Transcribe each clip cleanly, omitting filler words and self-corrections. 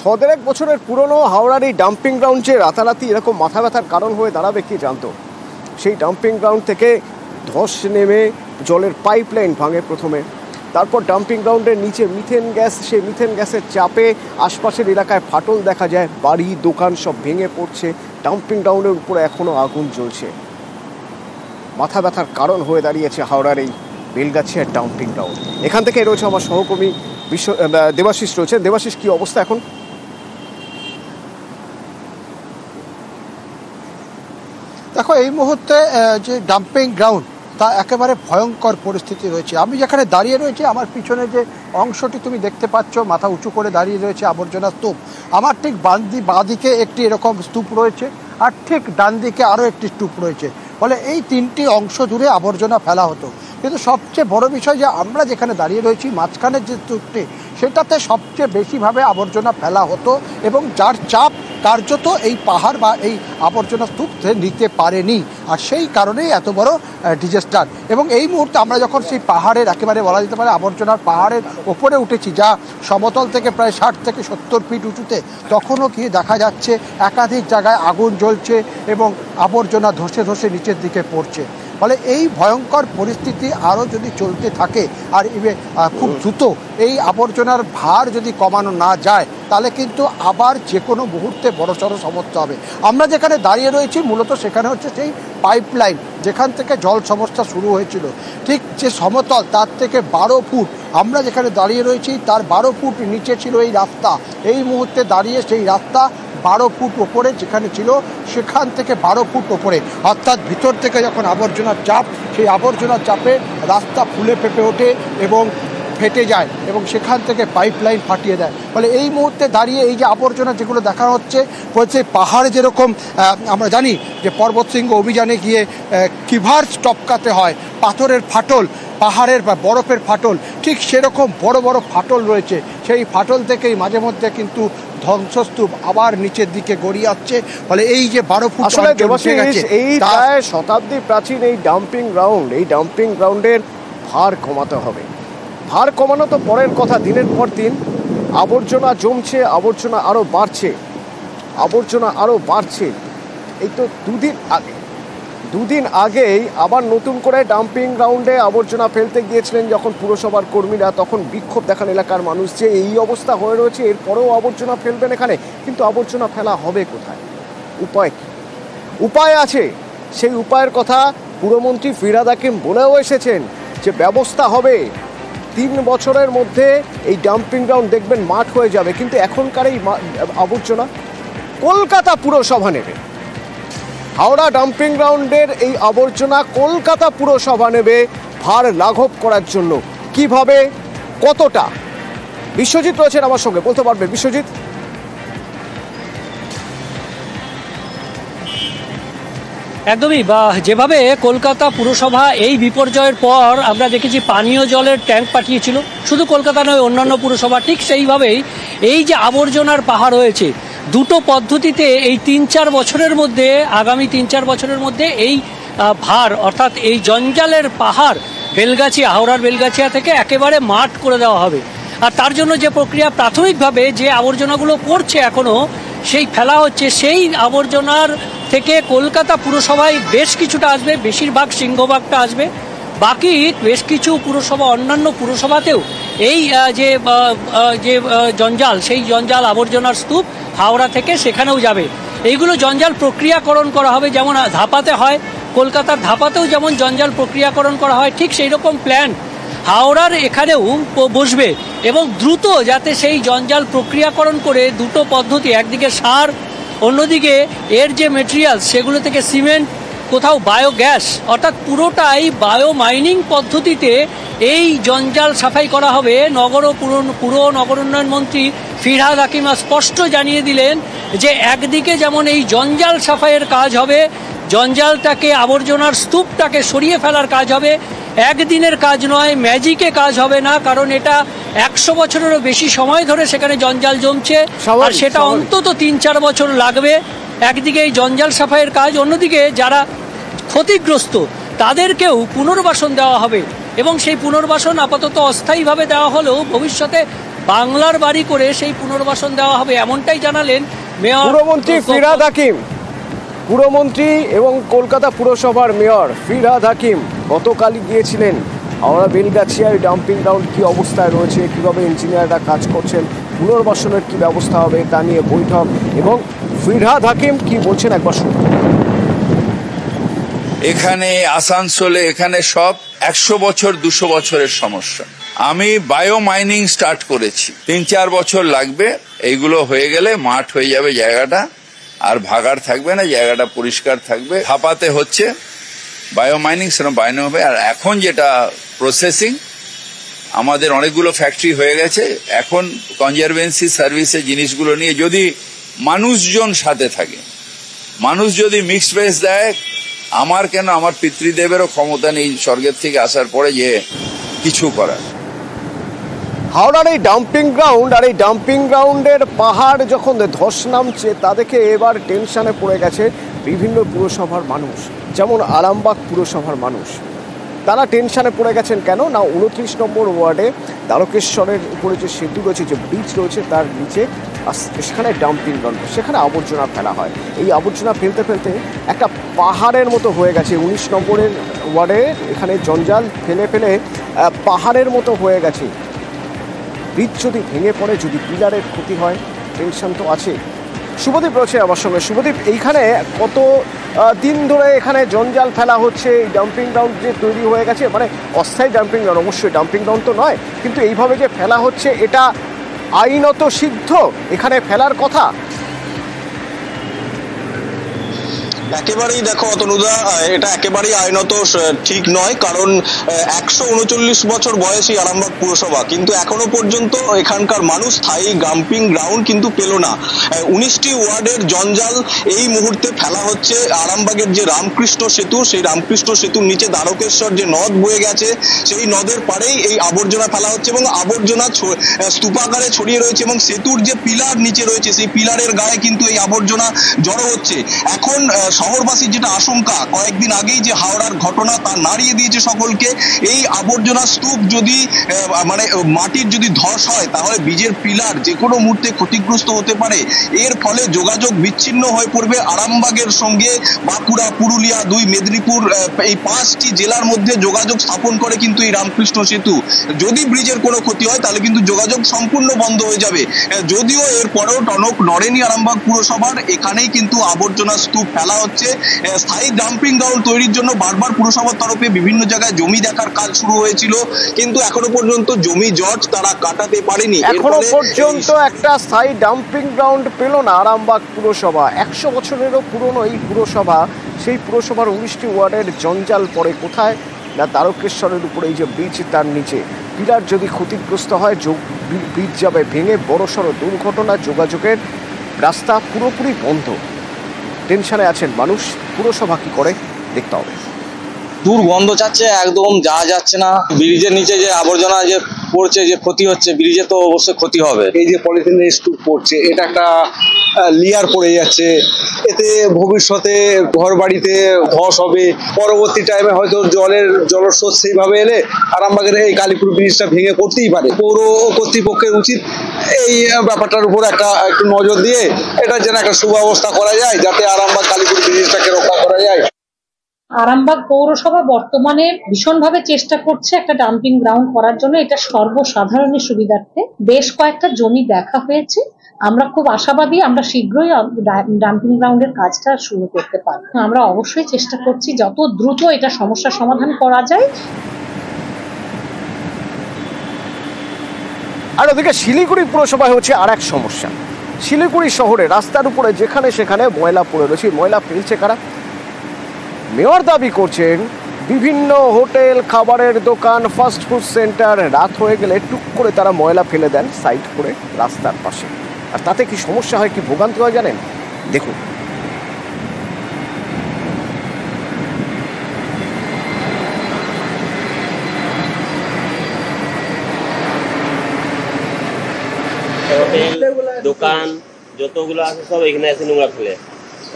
১০ বছরের পুরনো হাওড়ার এই ডাম্পিং গ্রাউন্ড যে রাতারাতি এরকম মাথা ব্যথার কারণ হয়ে দাঁড়াবে কে জানতো। সেই ডাম্পিং গ্রাউন্ড থেকে ধস নেমে জলের পাইপলাইন ভাঙে প্রথমে, তারপর ডাম্পিং গ্রাউন্ডের নিচে মিথেন গ্যাস, সেই মিথেন গ্যাসের চাপে আশপাশের এলাকায় ফাটল দেখা যায়, বাড়ি দোকান সব ভেঙে পড়ছে, ডাম্পিং গ্রাউন্ডের উপরে এখনও আগুন জ্বলছে। মাথা ব্যথার কারণ হয়ে দাঁড়িয়েছে হাওড়ার এই বেলগাছিয়ার ডাম্পিং গ্রাউন্ড। এখান থেকে রয়েছে আমার সহকর্মী দেবাশিস রয়েছে। দেবাশিস, কি অবস্থা এখন? দেখো, এই মুহূর্তে যে ডাম্পিং গ্রাউন্ড তা একেবারে ভয়ঙ্কর পরিস্থিতি রয়েছে। আমি যেখানে দাঁড়িয়ে রয়েছি, আমার পিছনে যে অংশটি তুমি দেখতে পাচ্ছ, মাথা উঁচু করে দাঁড়িয়ে রয়েছে আবর্জনা স্তূপ। আমার ঠিক বাঁদিকে একটি এরকম স্তূপ রয়েছে, আর ঠিক ডান দিকে আরও একটি স্তূপ রয়েছে। ফলে এই তিনটি অংশ জুড়ে আবর্জনা ফেলা হতো। কিন্তু সবচেয়ে বড় বিষয় যে আমরা যেখানে দাঁড়িয়ে রয়েছি মাঝখানের যে স্তূপটি, সেটাতে সবচেয়ে বেশিভাবে আবর্জনা ফেলা হতো এবং যার চাপ কার্যত এই পাহাড় বা এই আবর্জনা স্তূপ নিতে পারেনি, আর সেই কারণেই এত বড় ডিজাস্টার। এবং এই মুহূর্তে আমরা যখন সেই পাহাড়ের একেবারে বলা যেতে পারে আবর্জনার পাহাড়ের ওপরে উঠেছি, যা সমতল থেকে প্রায় 60 থেকে 70 ফিট উঁচুতে, তখনও কি দেখা যাচ্ছে একাধিক জায়গায় আগুন জ্বলছে এবং আবর্জনা ধসে ধসে নিচের দিকে পড়ছে। ফলে এই ভয়ঙ্কর পরিস্থিতি আরও যদি চলতে থাকে আর খুব দ্রুত এই আবর্জনার ভার যদি কমানো না যায়, তাহলে কিন্তু আবার যে কোনো মুহূর্তে বড়সড় সমস্যা হবে। আমরা যেখানে দাঁড়িয়ে রয়েছি মূলত সেখানে হচ্ছে সেই পাইপলাইন, যেখান থেকে জল সমস্যা শুরু হয়েছিল। ঠিক যে সমতল তার থেকে 12 ফুট, আমরা যেখানে দাঁড়িয়ে রয়েছি তার 12 ফুট নিচে ছিল এই রাস্তা। এই মুহূর্তে দাঁড়িয়ে সেই রাস্তা 12 ফুট ওপরে যেখানে ছিল, সেখান থেকে 12 ফুট ওপরে, অর্থাৎ ভিতর থেকে যখন আবর্জনার চাপ, সেই আবর্জনার চাপে রাস্তা ফুলে ফেঁপে ওঠে এবং ফেটে যায় এবং সেখান থেকে পাইপলাইন ফাটিয়ে দেয়। ফলে এই মুহূর্তে দাঁড়িয়ে এই যে আবর্জনা যেগুলো দেখা হচ্ছে, বলছে পাহাড়ে যেরকম আমরা জানি যে পর্বত শৃঙ্গ অভিযানে গিয়ে কিভার টপকাতে হয়, পাথরের ফাটল, পাহাড়ের বা বরফের ফাটল, ঠিক সেরকম বড় বড় ফাটল রয়েছে। সেই ফাটল থেকেই মাঝে মধ্যে কিন্তু ধ্বংসস্তূপ আবার নিচের দিকে গড়িয়ে আসছে। ফলে এই যে 12 ফুট, আসলে এই প্রায় শতাব্দী প্রাচীন এই ডাম্পিং গ্রাউন্ড, এই ডাম্পিং গ্রাউন্ডের ভার কমাতে হবে। ভার কমানো তো পরের কথা, দিনের পর দিন আবর্জনা জমছে, আবর্জনা আরও বাড়ছে। এই তো দুদিন আগেই আবার নতুন করে ডাম্পিং গ্রাউন্ডে আবর্জনা ফেলতে গিয়েছিলেন যখন পুরসভার কর্মীরা, তখন বিক্ষোভ দেখান এলাকার মানুষ যে এই অবস্থা হয়ে রয়েছে, এরপরেও আবর্জনা ফেলবেন এখানে। কিন্তু আবর্জনা ফেলা হবে কোথায়? উপায় আছে। সেই উপায়ের কথা পুরমন্ত্রী ফিরহাদ হাকিম বলেও এসেছেন যে ব্যবস্থা হবে। 3 বছরের মধ্যে এই ডাম্পিং গ্রাউন্ড দেখবেন মাঠ হয়ে যাবে। কিন্তু এখনকার এই আবর্জনা কলকাতা পুরসভা নেবে। হাওড়া ডাম্পিং গ্রাউন্ডের এই আবর্জনা কলকাতা পুরসভা নেবে ভার লাঘব করার জন্য। কিভাবে, কতটা? বিশ্বজিৎ রয়েছেন আমার সঙ্গে, বলতে পারবে বিশ্বজিৎ? একদমই, বা যেভাবে কলকাতা পুরসভা এই বিপর্যয়ের পর আমরা দেখেছি পানীয় জলের ট্যাঙ্ক পাঠিয়েছিল, শুধু কলকাতা নয় অন্যান্য পুরসভা, ঠিক সেইভাবেই এই যে আবর্জনার পাহাড় হয়েছে, দুটো পদ্ধতিতে এই 3-4 বছরের মধ্যে, আগামী 3-4 বছরের মধ্যে এই ভার অর্থাৎ এই জঞ্জালের পাহাড় বেলগাছিয়া, হাওড়ার বেলগাছিয়া থেকে একেবারে মাঠ করে দেওয়া হবে। আর তার জন্য যে প্রক্রিয়া, প্রাথমিকভাবে যে আবর্জনাগুলো পড়ছে এখনও সেই ফেলা হচ্ছে, সেই আবর্জনার থেকে কলকাতা পুরসভায় বেশ কিছুটা আসবে, বেশিরভাগ সিংহভাগটা আসবে। বাকি বেশ কিছু পুরসভা, অন্যান্য পুরসভাতেও এই যে জঞ্জাল, সেই জঞ্জাল আবর্জনার স্তূপ হাওড়া থেকে সেখানেও যাবে। এইগুলো জঞ্জাল প্রক্রিয়াকরণ করা হবে, যেমন ধাপাতে হয়, কলকাতার ধাপাতেও যেমন জঞ্জাল প্রক্রিয়াকরণ করা হয়, ঠিক সেই রকম প্ল্যান হাওড়ার এখানেও বসবে। এবং দ্রুত যাতে সেই জঞ্জাল প্রক্রিয়াকরণ করে দুটো পদ্ধতি, একদিকে সার, অন্যদিকে এর যে মেটেরিয়ালস সেগুলো থেকে সিমেন্ট, কোথাও বায়োগ্যাস, অর্থাৎ পুরোটাই বায়ো মাইনিং পদ্ধতিতে এই জঞ্জাল সাফাই করা হবে। পুর নগর উন্নয়ন মন্ত্রী ফিরহাদ হাকিম স্পষ্ট জানিয়ে দিলেন যে একদিকে যেমন এই জঞ্জাল সাফাইয়ের কাজ হবে, জঞ্জালটাকে, আবর্জনার স্তূপটাকে সরিয়ে ফেলার কাজ হবে, একদিনের কাজ নয়, ম্যাজিকে কাজ হবে না, কারণ এটা 100 বছরেরও বেশি সময় ধরে সেখানে জঞ্জাল জমছে, আর সেটা অন্তত 3-4 বছর লাগবে। একদিকে এই জঞ্জাল সাফাইয়ের কাজ, অন্যদিকে যারা ক্ষতিগ্রস্ত তাদেরকেও পুনর্বাসন দেওয়া হবে। এবং সেই পুনর্বাসন আপাতত অস্থায়ীভাবে দেওয়া হলেও ভবিষ্যতে বাংলার বাড়ি করে সেই পুনর্বাসন দেওয়া হবে, এমনটাই জানালেন মেয়র পুরমন্ত্রী ফিরহাদ হাকিম। পুরমন্ত্রী এবং কলকাতা পুরসভার মেয়র ফিরহাদ হাকিম গতকালই গিয়েছিলেন হাওড়া বেলগাছিয়ায় ডাম্পিং গ্রাউন্ড কী অবস্থায় রয়েছে, কীভাবে ইঞ্জিনিয়াররা কাজ করছেন, পুনর্বাসনের কী ব্যবস্থা হবে তা নিয়ে বৈঠক, এবং ফিরহাদ হাকিম কি বলছেন একবার শুনুন। এখানে আসানসোলে এখানে সব 100 বছর 200 বছরের সমস্যা। আমি বায়ো মাইনিং স্টার্ট করেছি, 3-4 বছর লাগবে, এইগুলো হয়ে গেলে মাঠ হয়ে যাবে জায়গাটা, আর ভাগাড় থাকবে না, জায়গাটা পরিষ্কার থাকবে। হাপাতে হচ্ছে বায়ো মাইনিং, সেরকম বায়নো হবে। আর এখন যেটা প্রসেসিং, আমাদের অনেকগুলো ফ্যাক্টরি হয়ে গেছে, এখন কনজারভেন্সি সার্ভিসের জিনিসগুলো নিয়ে যদি মানুষজন সাথে থাকে, মানুষ যদি মিক্সড বেস দেয়, আমার কেন আমার পিতৃদেবেরও ক্ষমতা নেই স্বর্গের থেকে আসার পরে যে কিছু করার। হাওড়ার এই ডাম্পিং গ্রাউন্ড আর এই ডাম্পিং গ্রাউন্ডের পাহাড় যখন ধস নামছে তা দেখে এবার টেনশনে পড়ে গেছে বিভিন্ন পুরসভার মানুষ, যেমন আরামবাগ পুরসভার মানুষ। তারা টেনশনে পড়ে গেছেন কেন না, 29 নম্বর ওয়ার্ডে দ্বারকেশ্বরের উপরে যে সেতু রয়েছে, যে ব্রিজ রয়েছে, তার নিচে সেখানে ডাম্পিং গ্রাউন্ড, সেখানে আবর্জনা ফেলা হয়। এই আবর্জনা ফেলতে ফেলতে একটা পাহাড়ের মতো হয়ে গেছে 19 নম্বরের ওয়ার্ডে, এখানে জঞ্জাল ফেলে ফেলে পাহাড়ের মতো হয়ে গেছে। ব্রিজ যদি ভেঙে পড়ে, যদি পিলারের ক্ষতি হয়, টেনশন তো আছে। শুভদীপ রয়েছে আমার সঙ্গে। শুভদীপ, এইখানে কত দিন ধরে এখানে জঞ্জাল ফেলা হচ্ছে, এই ডাম্পিং গ্রাউন্ড যে তৈরি হয়ে গেছে, মানে অস্থায়ী ডাম্পিং গ্রাউন্ড, অবশ্যই ডাম্পিং গ্রাউন্ড তো নয়, কিন্তু এইভাবে যে ফেলা হচ্ছে এটা আইনত সিদ্ধ এখানে ফেলার কথা? একেবারেই দেখো অতনুদা, এটা একেবারেই আইনত ঠিক নয়, কারণ 139 বছর বয়সী আরামবাগ পুরসভা, কিন্তু এখনো পর্যন্ত এখানকার মানুষ স্থায়ী ডাম্পিং গ্রাউন্ড কিন্তু পেল না। 19টি ওয়ার্ডের জঞ্জাল এই মুহূর্তে ফেলা হচ্ছে আরামবাগের যে রামকৃষ্ণ সেতু, সেই রামকৃষ্ণ সেতুর নিচে দ্বারকেশ্বর যে নদ বয়ে গেছে, সেই নদের পাড়েই এই আবর্জনা ফেলা হচ্ছে, এবং আবর্জনা স্তূপাকারে ছড়িয়ে রয়েছে, এবং সেতুর যে পিলার নিচে রয়েছে সেই পিলারের গায়ে কিন্তু এই আবর্জনা জড়ো হচ্ছে। এখন শহরবাসীর যেটা আশঙ্কা, কয়েকদিন আগেই যে হাওড়ার ঘটনা তা নাড়িয়ে দিয়েছে সকলকে। এই আবর্জনা স্তূপ যদি মানে মাটির যদি ধস হয়, তাহলে ব্রিজের পিলার যে কোনো মুহূর্তে ক্ষতিগ্রস্ত হতে পারে। এর ফলে যোগাযোগ বিচ্ছিন্ন হয়ে পড়বে আরামবাগের সঙ্গে। বাঁকুড়া, পুরুলিয়া, 2 মেদিনীপুর, এই 5টি জেলার মধ্যে যোগাযোগ স্থাপন করে কিন্তু এই রামকৃষ্ণ সেতু। যদি ব্রিজের কোনো ক্ষতি হয় তাহলে কিন্তু যোগাযোগ সম্পূর্ণ বন্ধ হয়ে যাবে। যদিও এরপরেও টনক নড়েনি আরামবাগ পুরসভার, এখানেই কিন্তু আবর্জনা স্তূপ ফেলা হচ্ছে। স্থায়ী ডাম্পিং গ্রাউন্ড তৈরির জন্য বারবার পুরসভার তরফে বিভিন্ন জায়গায় জমি দেখার কাজ শুরু হয়েছিল, কিন্তু এখনো পর্যন্ত জমি জট তারা কাটাতে পারেনি। এখনো পর্যন্ত একটা স্থায়ী ডাম্পিং গ্রাউন্ড পেল না আরামবাগ পুরসভা। 100 বছরেরও পুরনো এই পুরসভা, সেই পুরসভার 19টি ওয়ার্ডের জঞ্জাল পড়ে কোথায় না দ্বারকেশ্বরের উপরে এই যে ব্রিজ, তার নিচে পিলার যদি ক্ষতিগ্রস্ত হয়, ব্রিজ যাবে ভেঙে, বড়সড় দুর্ঘটনা, যোগাযোগের রাস্তা পুরোপুরি বন্ধ। টেনশনে আছেন মানুষ, পুরসভা কি করে দেখতে হবে। দুর্গন্ধ চাচ্ছে, একদম যাওয়া যাচ্ছে না। ব্রিজের নিচে যে আবর্জনা যে পড়ছে, যে ক্ষতি হচ্ছে, ব্রিজে তো অবশ্যই ক্ষতি হবে। এই যে পলিথিনের স্তূপ পড়ছে, এটা একটা লেয়ার পড়ে যাচ্ছে, এতে ভবিষ্যতে ঘর বাড়িতে ধস হবে। পরবর্তী টাইমে হয়তো জলস্রোত সেইভাবে এলে আরামবাগের এই কালীপুর ব্রিজটা ভেঙে পড়তেই পারে। পৌর কর্তৃপক্ষের উচিত এই ব্যাপারটার উপর একটু নজর দিয়ে এটা যেন একটা সুব্যবস্থা করা যায়, যাতে আরামবাগ কালীপুর ব্রিজটাকে রক্ষা করা যায়। আরামবাগ পৌরসভা বর্তমানে ভীষণভাবে চেষ্টা করছে একটা ডাম্পিং গ্রাউন্ড করার জন্য। এটা সর্বসাধারণের সুবিধার্থে বেশ কয়েকটা জমি দেখা হয়েছে। আমরা খুব আশাবাদী, আমরা শীঘ্রই ডাম্পিং গ্রাউন্ডের কাজটা শুরু করতে পারব। আমরা অবশ্যই চেষ্টা করছি যত দ্রুত এটা সমস্যার সমাধান করা যায়। আর ওদিকে শিলিগুড়ি পুরসভায় হচ্ছে আর এক সমস্যা। শিলিগুড়ি শহরে রাস্তার উপরে যেখানে সেখানে ময়লা পড়ে রয়েছে। ময়লা ফেলছে কারা? মেয়র দাবি করছেন বিভিন্ন হোটেল, খাবারের দোকান, ফাস্ট ফুড সেন্টার রাত হয়ে গেলে টুক করে তারা ময়লা ফেলে দেন সাইড করে রাস্তার পাশে। আর তাতে কি সমস্যা হয়, কি ভোগান্তি হয় জানেন? দেখুন। হোটেল, দোকান যতগুলো আছে সব এখানে এসে নোংরা ফেলে।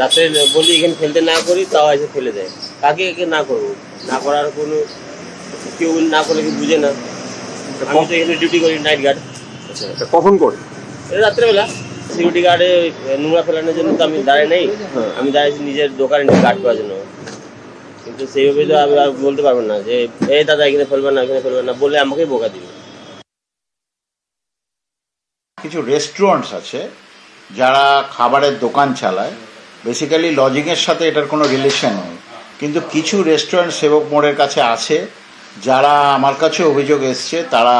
রাতে বলি এখানে ফেলতে না করি, তাও এসে ফেলে দেয়। কাকে না করবো? না করার কোনো কেউ না করলে কি বুঝে না। আমি তো এখানে ডিউটি করি, নাইট গার্ড। আচ্ছা, এটা কখন করে? রাত্রেবেলা সিকিউরিটি গার্ডে নোংরা ফেলানোর জন্য তো আমি দাঁড়াই নেই, আমি দাঁড়িয়েছি নিজের দোকানে গার্ড করার জন্য। কিন্তু সেইভাবে তো আমি আর বলতে পারবো না যে এই দাদা এখানে ফেলবেন না, এখানে ফেলবেন না, বলে আমাকেই বোকা দিবে। কিছু রেস্টুরেন্টস আছে যারা খাবারের দোকান চালায়, বেসিক্যালি লজিংয়ের সাথে এটার কোনো রিলেশন নেই, কিন্তু কিছু রেস্টুরেন্ট সেবক মোড়ের কাছে আছে যারা আমার কাছে অভিযোগ এসছে তারা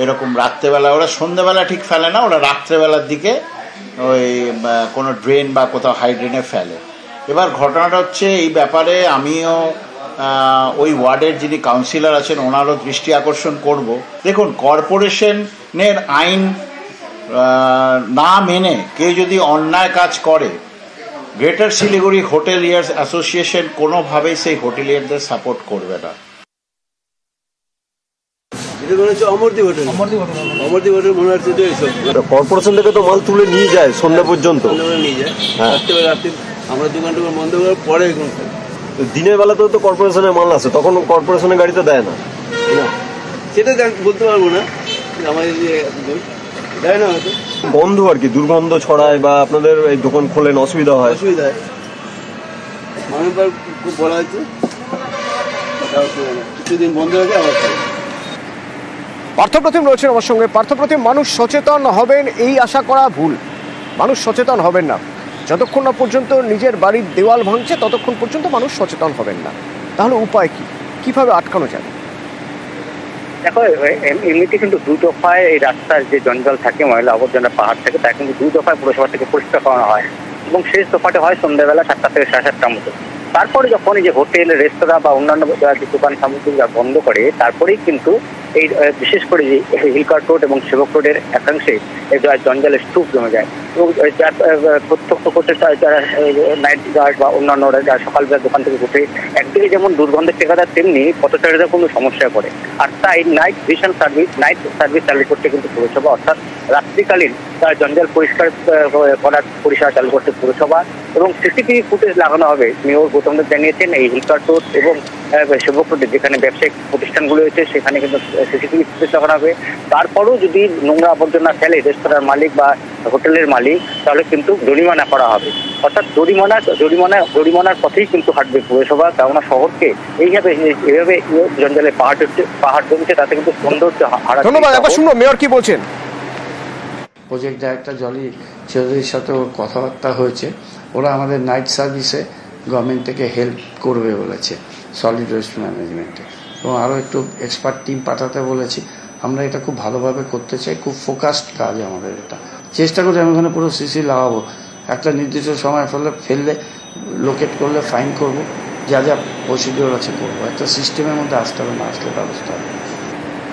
এরকম রাত্রেবেলা, ওরা সন্ধ্যেবেলা ঠিক ফেলে না, ওরা রাত্রেবেলার দিকে ওই কোনো ড্রেন বা কোথাও হাই ড্রেনে ফেলে। এবার ঘটনাটা হচ্ছে এই ব্যাপারে আমিও ওই ওয়ার্ডের যিনি কাউন্সিলর আছেন ওনারও দৃষ্টি আকর্ষণ করব। দেখুন, কর্পোরেশনের আইন না মেনে কেউ যদি অন্যায় কাজ করে, গ্রেটার শিলিগুড়ি হোটেলিয়ার্স অ্যাসোসিয়েশন কোনোভাবেই সেই হোটেলিয়ারদের সাপোর্ট করবে না। কর্পোরেশন থেকে তো মাল তুলে নিয়ে যায় সন্ধ্যা পর্যন্ত, আমরা দোকান টোকান বন্ধ করার পরে দিনের বেলাতেও তো কর্পোরেশনের মাল আছে, তখন কর্পোরেশনের গাড়িতে দেয় না। সেটা বলতে পারবো না, আমাদের দেয় না হয়তো, গন্ধ আর কি, দুর্গন্ধ ছড়ায় বা আপনাদের এই দোকান খোলেন অসুবিধা হয়। অসুবিধা হয়, মানুষবার খুব বলা হচ্ছে কিছুদিন বন্ধ হয়ে যায় আবার। পার্থপ্রতিম রয়েছেন আমার সঙ্গে। পার্থপ্রতিম, মানুষ সচেতন হবেন এই আশা করা ভুল। মানুষ সচেতন হবেন না, যতক্ষণ না পর্যন্ত নিজের বাড়ির দেওয়াল ভাঙছে ততক্ষণ পর্যন্ত মানুষ সচেতন হবেন না। তাহলে উপায় কি, কিভাবে আটকানো যাবে? দেখো, এমনিতে কিন্তু 2 দফায় এই রাস্তার যে জঞ্জাল থাকে, ময়লা আবর্জনা পাহাড় থাকে, তা কিন্তু 2 দফায় পুরসভা থেকে পরিষ্কার করানো হয় এবং শেষ দফাটা হয় সন্ধ্যাবেলা 7টা থেকে 7:30টার মতো। তারপরে যখন এই যে হোটেল, রেস্তোরাঁ বা অন্যান্য দোকান সামগ্রী বন্ধ করে, তারপরেই কিন্তু এই বিশেষ করে যে হিলকার্ট রোড এবং সেবক রোডের একাংশে জঞ্জালের স্তূপ জমে যায় এবং প্রত্যক্ষ করতে যারা নাইট গার্ড বা অন্যান্যরা যারা সকালবেলা দোকান থেকে উঠে একদিকে যেমন দুর্গন্ধের ঠেকাদার, তেমনি পথচারীরা কোনো সমস্যায় পড়ে। আর তাই নাইট সার্ভিস চালু করতে কিন্তু পুরসভা, অর্থাৎ রাত্রিকালীন জঞ্জাল পরিষ্কার করার পরিষেবা চালু করতে পুরসভা এবং সিসিটিভি ফুটেজ লাগানো হবে। মেয়র গৌতমদেব জানিয়েছেন এই হিলকার্ট রোড এবং সেবক রোডে যেখানে ব্যবসায়িক প্রতিষ্ঠানগুলো রয়েছে সেখানে কিন্তু সিসিটিভি ফুটেজ লাগানো হবে। তারপরেও যদি নোংরা আবর্জনা ফেলে রেস্তোরাঁর মালিক বা হোটেলের মালিক, তাহলে কিন্তু জরিমানা করা হবে। অর্থাৎ জরিমানার পথেই কিন্তু হাঁটবে পুরসভা, কেননা শহরকে এইভাবে জঞ্জালে পাহাড় জমছে, তাতে কিন্তু সৌন্দর্য হারাচ্ছে। ধন্যবাদ। একবার শুনুন মেয়র কি বলছেন। প্রজেক্ট ডাইরেক্টর জলি চৌধুরীর সাথে ওর কথাবার্তা হয়েছে, ওরা আমাদের নাইট সার্ভিসে গভর্নমেন্ট থেকে হেল্প করবে বলেছে, সলিড ওয়েস্ট ম্যানেজমেন্টে, এবং আরও একটু এক্সপার্ট টিম পাঠাতে বলেছি। আমরা এটা খুব ভালোভাবে করতে চাই, খুব ফোকাসড কাজ আমাদের এটা। চেষ্টা করি আমি ওখানে পুরো সিসি লাগাবো, একটা নির্দিষ্ট সময় ফেললে লোকেট করলে ফাইন করব, যা যা প্রসিডিওর আছে করবো, একটা সিস্টেমের মধ্যে আসতে হবে, না আসলে ব্যবস্থা হবে।